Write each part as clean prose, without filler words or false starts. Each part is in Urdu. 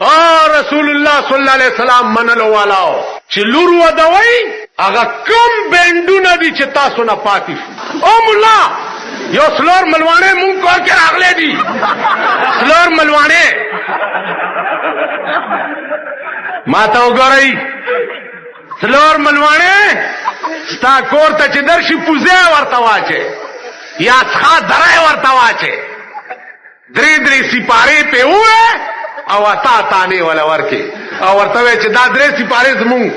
او رسول الله صلی الله علیه وسلم منلو والاو چې لور ودوي هغه کم بندونه دي چې تاسو نه پاتې شو. او مولا یو سلور ملوانه مونږ کور کې راغلي دي سلور ملوانه ما ته وګورئ سلور ملوانه ستا کور ته چې درشي پوزه ورته واچي یا څخه درای ورته واچي درې سپاره په وره او اتا تانه ولا ورکه او ورته چې دا درې سپاره زمون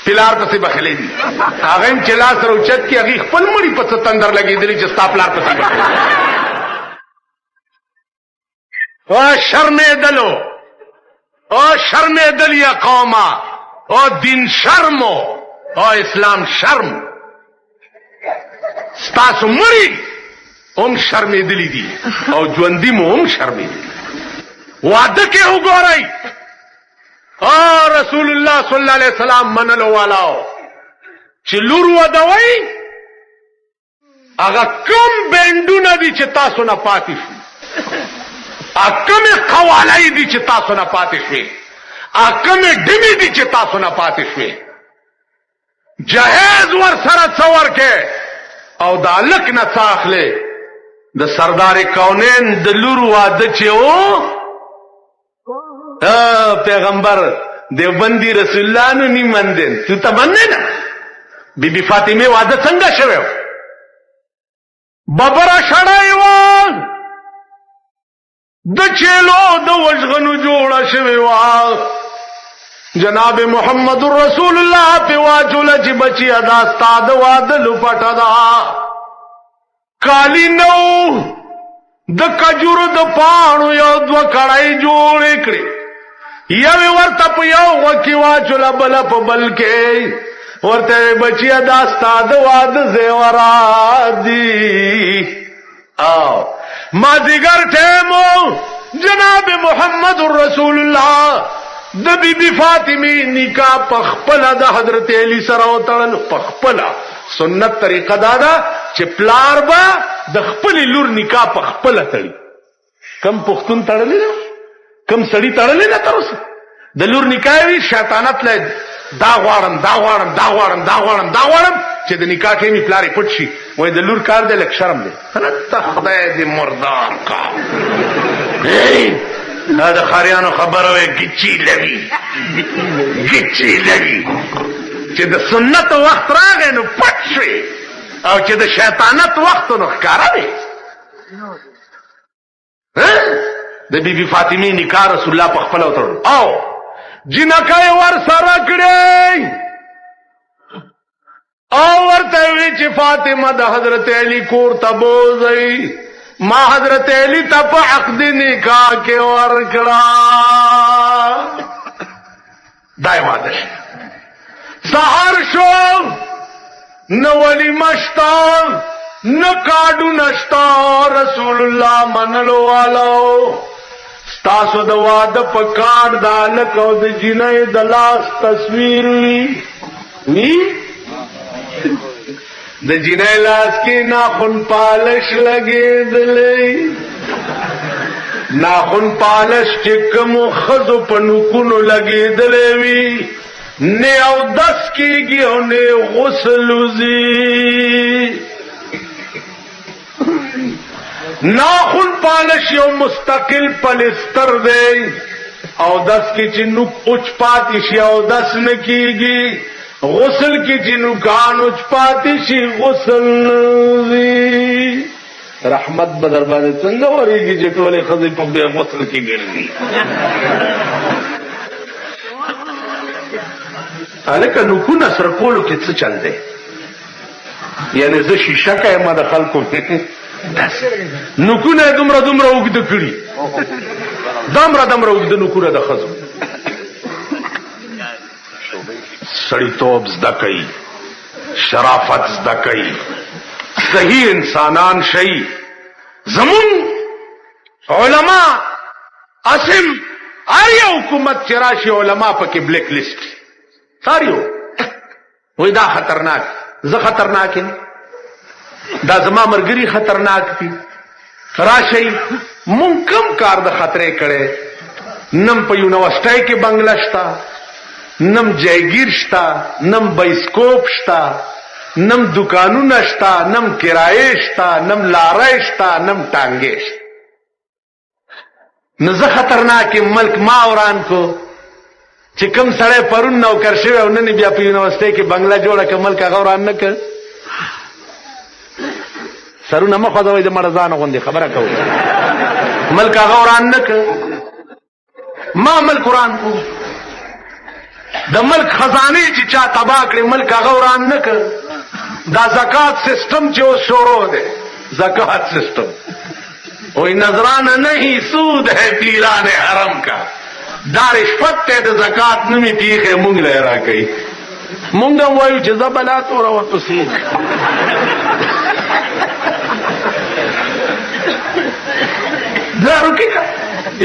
پلار پسې بخلې دي هغه چې لاس سره اوچت کې هغه خپل مړی په تندر لګېدلی چې ستا پلار پسې او شرمېدلو او شرمېدل یا قوما او دین شرمو او اسلام شرم ستاسو مړی هم شرمېدلی دي او ژوندۍ مو هم شرمېدلی. واده کې وګورئ او رسول الله صلی الله علیه وسلم منلو والاو چې لور ودوي هغه کم بندونه دي چې تاسو نه پاتې شو کم قوالای دي چې تاسو نه پاتې شوي کم ډمې دي چې تاسو نه پاتې شوي جهیز ور سره څور کې او د الک نه څاخلې د سردار کونین د لور واده چې و پیغمبر دیوبندی رسول الله نو نی مندین تو ته باندې نه بی بی فاطمه واده څنګه شوه ببره شړای و د چلو د وژغنو جوړه شوه وا جناب محمد رسول الله په واجل چې بچي ادا ستاد واده لپټا دا کالی نو د کجورو د پانو یو دو کړای جوړ کړی یو ورته په یو وکی واچل بل په بل کې ورته بچیا دا ستاد واد زیورا دی او ما دیگر ټیمو جناب محمد رسول الله د بی بی فاطمه نکاح پخپل د حضرت علی سره وتړل پخپل سنت طریقه دادا چې پلار با د خپل لور نکاح پخپل تړي کم پختون تړلې کم سړی تړلې نه تر اوسه د لور نکاح وی شیطانت له دا غواړم چې د نکاح کې می پلاری پټ شي وای د لور کار دې لک شرم دې ته خدای دې مردار کا دا د خاریانو خبره وي گچی لوي چې د سنت وخت راغی نو پټ شي او چې د شیطانت وخت نو ښکارا دی د بی بی فاطمه نکاح رسول الله په خپل وتر او جنکای ور سره کړی او ورته وی چې فاطمه د حضرت علی کور ته بوزي ما حضرت علی ته په عقد نکاح کې ور کړا دای واده سحر شو نو ولی مشتا نو کاډو نشتا رسول الله منلو والو ستاسو د واده په کار د الک او د جنې د لاس تصویر وی د جنې لاس کې ناخن پالش لګېدلې ناخن پالش چې کوم خزو په نوکونو لګېدلې وی نه او دس کېږي او نه غسل وزي ناخن پالش یو مستقل پلستر دی او دس کی چې نوک اوچ پاتې شي او دس نه کېږي غسل کی چې نوکان اوچ پاتې شي غسل وزي رحمت بدر باندې څنګه ورېږي چې ټولې ښځې په بې غسل کې ګرځي هلکه نوکونه سره کولو کې څه چل دی یعنی زه شیشه کایم د خلکو نوکونه دومره اوږده کړي دومره اوږده نوکونه د ښځو سړیتوب زده کوي شرافت زده کوي صحیح انسانان شي زمون علما اسم آیا حکومت چې راشي علما پکې بلیک لیست ساریو وای دا خطرناک زه خطرناک یم دا زما مرګري خطرناک دي راشي مونږ کم کار د خطرې کړي نم په یونیورسيټي کې بنگلا شتا نم جایگیر شتا نم بایسکوپ شتا نم دکانونه شتا نم کرایه شتا نم لارای شتا نم ټانګې شتا نزه خطرناک ملک ما وران کو چې کوم سړی پرون نوکر شوی او نن بیا په یونیورسيټي کې بنگلا جوړه ک ملک هغه وران نه کړ سرونه مخه دوی د مرزان غوندي خبره کوي ملک هغه وران نه کړ ما ملک وران کو د ملک خزانه چې چا تباہ کړي ملک هغه وران نه کړ دا زکات سسٹم چې شروع دی زکات سسٹم وہی نظرانہ نہیں سود ہے پیران حرم کا دا رشوت ته د زکات نمی پیخه مونږ لرا کوي مونږ وایو چې زبلات اور ورپسې دا روکي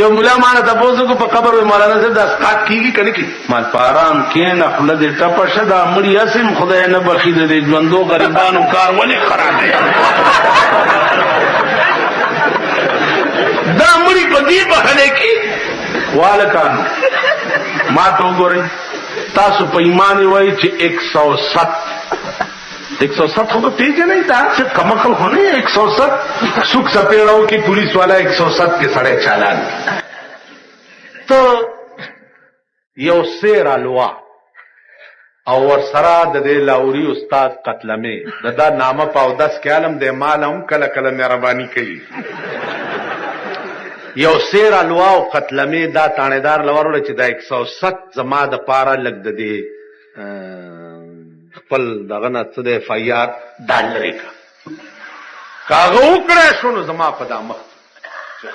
یو مولا مانه تاسو کو په قبر مولانا صاحب د اسقات کیږي کنه کی مال پارام کین خپل د ټپشه دا مړی اسیم خدای نه بخي د ژوندو غریبانو کار ولې خراب دی دا مړی په دې بهانه کې والکان ما ته وګورئ تاسو په ایمان وای چې 107 خو په پیژنې نه دا څه کمکل هونه 107 سوک سپېړاو کې پولیس والا 107 کې سړی چالان تو یو سیر الوا او ور سره د دې لاوري استاد قتلمه دا نامه پاو 10 کې عالم د مالهم کله کله مهرباني کوي یو سیر الوا او قتلمه دا تانیدار لورول چې دا 107 زما د پاره لګ د دې خپل دغه نه څه د فایار ډالرې کا کاغه وکړې شنو زما په دامه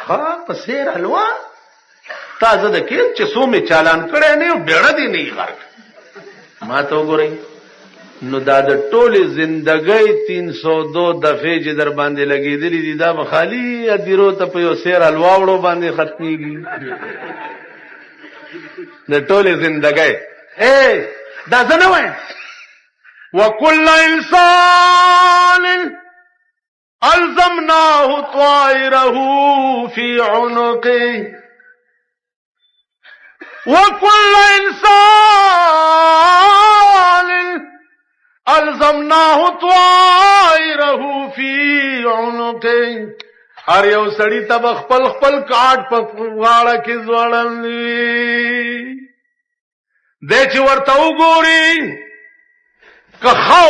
ها په سیر الوا تازه د کې چې سو می چالان کړي نه بیړه دی نه غرق ما ته وګورئ نو دا د ټوله زندګۍ 302 دفعې چې در باندې لګېدلې دي دا بخالي ادیرو ته په یو سیر الوا وړو باندې ختميږي د ټوله زندګۍ دا زنه وای وكل انسان الزمناه طائره في عنقه وكل انسان الزمناه طائره في عنقه هر یو سړی تب خپل خپل کاټ په غاړه کې ځوړلې د چې ورته وګوري که خو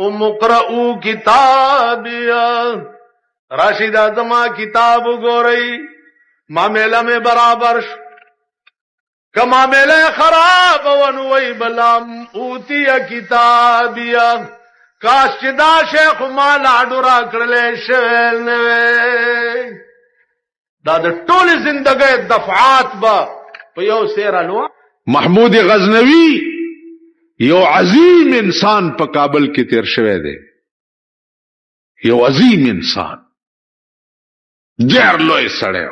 او مقرؤ کتابیا راشد ازما کتاب وګورئ معاملہ میں برابر کما میلے خراب ونوئی بلام اوتی کتابیا کاش دا شیخ مالا ډورا کړلې شویل نوې دا د ټول زندګۍ دفعات با په یو سیر الوا محمود غزنوی یو عظیم انسان په کابل کې تیر شوی دی یو عظیم انسان ډېر لوی سړی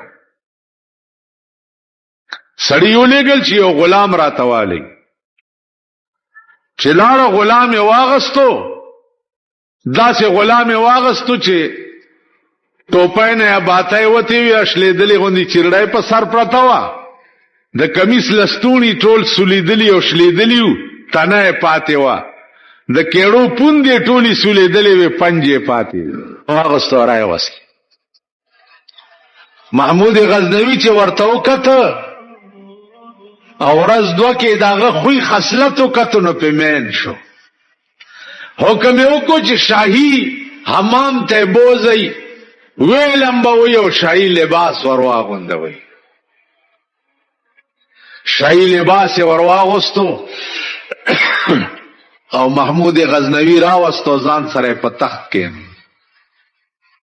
سړی یو لګل چې یو غلام راتوالی چې لاړه غلام یې واغستو داسې غلام یې واغستو چې ټوپای نه باتای وتی وی اشلیدلې غوندي چیرډای په سر پرتا وا د کمیس لستونی ټول سولیدلی او شلیدلیو تنه پاتې وا د کېړو پوندې ټولی سولیدلې وی پنجې پاتې واغستو راي وس محمود غزنوی چې ورته وکړه او ورځ دوه کې داغه خوې خصلتو کتنو په مین شو حکم یې وکړ چې شاهي حمام ته بوزي ویلم به یو شاهي لباس ورواغوندوي شاهي لباس ورواغوستو او محمود غزنوی راوستو ځان سره په تخت کې